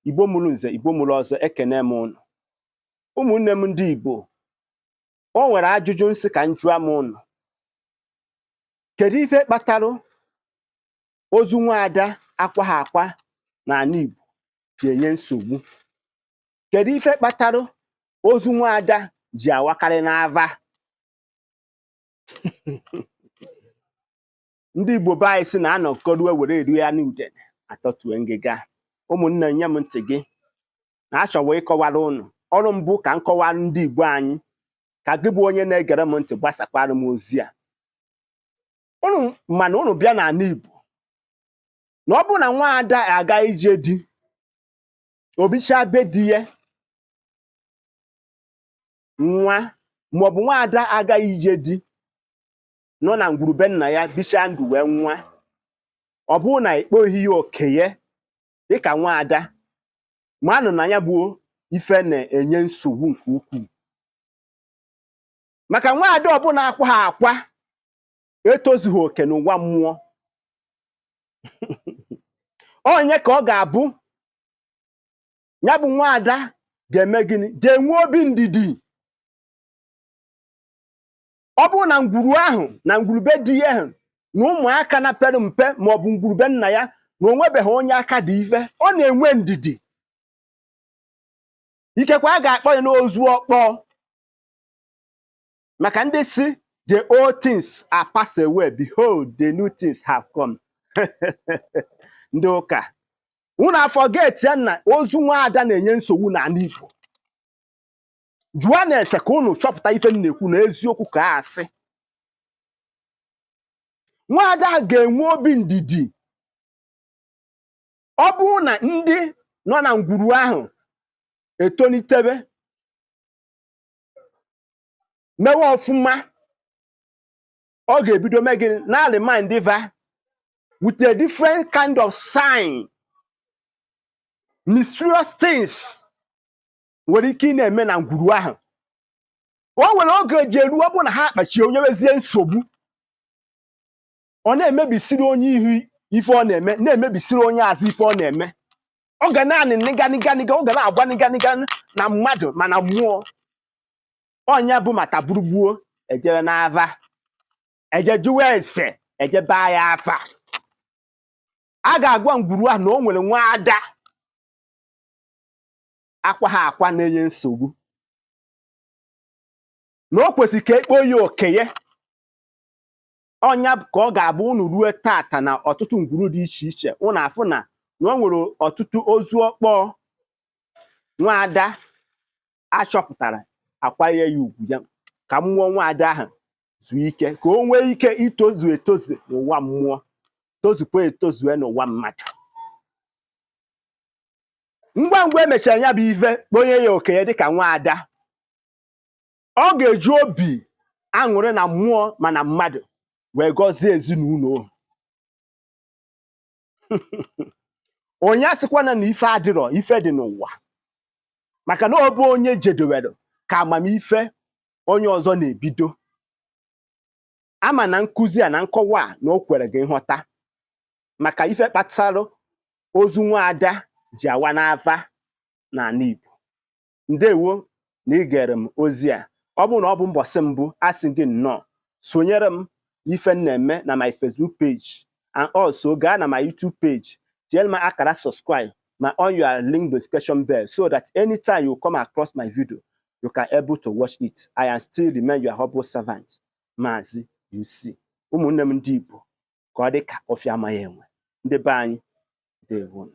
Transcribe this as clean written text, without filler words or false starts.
Igbo mụrụ nze, Igbo mụrụ ọzọ, ekene m unu. Ụmụnne m ndị Igbo, o nwere ajụjụ nsị ka m jụọ m unu. Kedu ife kpatara ozu nwaada akwaghị akwa n'ala Igbo ji enye nsogbu? Kedu ife kpatara ozu nwaada ji awakarị n'ava? Ndị Igbo be anyị si na anọkọruo were eru ya n'udene atọtue ngịga. Ụmụnne nye m ntị gị na achọwa ịkọwara unu. Ọrụ mbụ ka m kọwara ndị Igbo anyị, ka gị bụ onye na-egere m ntị gbasakwara m ozi a. Unu mana unu bịa n'ala Igbo, na ọ bụrụ na nwaada aga ije di, obicha be di ya nwa, maọbụ nwaada agaghị ije di nọ na ngwurube nna ya bicha ndụ wee nwa, ọ bụrụ na ikpoghị ya okenye dịka nwaada, ma anụ na ya bụ ife na-enye nsogbu nke ukwuu. Maka nwaada ọbụla akwa ha akwa etozughị oke n'ụwa mmụọ. Onye ka ọ ga-abụ ya bụ nwaada ga-eme gịnị? Ga-enwe obi ndidi. Ọ bụrụ na ngwuru ahụ na ngwurube di ya ahụ na ụmụaka na pere mpe maọbụ ngwurube nna ya na onwebeghị onye aka dị ife, ọ na-enwe ndidi. Ikekwe a ga-akpọ ya n'ozu ọkpọọ, maka ndị si the old things are passed away, behold the new things have come. Ndị ụka unu forget ya na ozu nwaada na-enye nsogbu n'ala Igbo. Jụọ na-ese ka unu chọpụta ife m na-ekwu na eziokwu ka a asị. Nwaada ga-enwe obi ndidi. Ọ bụrụ na ndị nọ na ngwuru ahụ etolitebe mewe ọfụma, ọ ga-ebido mee gịnị? Na remind va with a different kind of sign, mysterious things nwere ike ị na-eme na ngwuru ahụ. O nwere oge eji eruo, ọ bụ na ha akpachie onye wezie nsogbu, ọ na-emebisiri onye ihu ife ọ na-eme, na-emebisiri onye azụ ife ọ na-eme. Ọ ga naanị niganiganiga, ọ ga na-agba niganiga na mmadụ ma na mmụọ. Onye bụ mata burugbuo ejere n'ava, eje jụwa ese, eje baa ya afa. A ga-agwa ngwuru ahụ na o nwere nwaada akwa ha akwa na-enye nsogbu, na o kwesịrị ka ekpo ya okenye. Ọnya ka ọ ga-abụ unu ruo tata na ọtụtụ ngwuru dị iche iche, unu afụ na o nwere ọtụtụ ozu ọkpọọ nwaada achọpụtara akwanye ya ugwu ya ka mmụọ nwaada ahụ zuo ike, ka o nwee ike itozu etozu n'ụwa mmụọ, tozukwa etozue n'ụwa mmadụ. Ngwa ngwa emechara ya bụ ife kponye ya okenye dịka nwaada, ọ ga-eji obi aṅụrị na mmụọ ma na mmadụ wee gọzie ezinụlọ. Onye asịkwana na ife adịrọ, ife dị n'ụwa, maka na ọ bụ onye jedowere ka amamife onye ọzọ na-ebido. Ama na nkụzi a na nkọwa a na o kwere gị nghọta maka ife kpatara ozu nwaada ji awa n'ava n'ala Igbo. Ndewo na igere m ozi a. Ọ bụrụ na ọ bụ mbọsị mbụ, asị gị nnọọ sonyere m ife m na-eme na my Facebook page, and also gaa na my YouTube page, tinyere m akara subscribe ma on your link notification bell, so that anytime you come across my video, you can able to watch it. I am still remain your humble servant, Maazi-UC. Ụmụnne m ndị Igbo, ka ọ dị ka ọfịa amaghị enwe. Ndị be anyị, ndewo.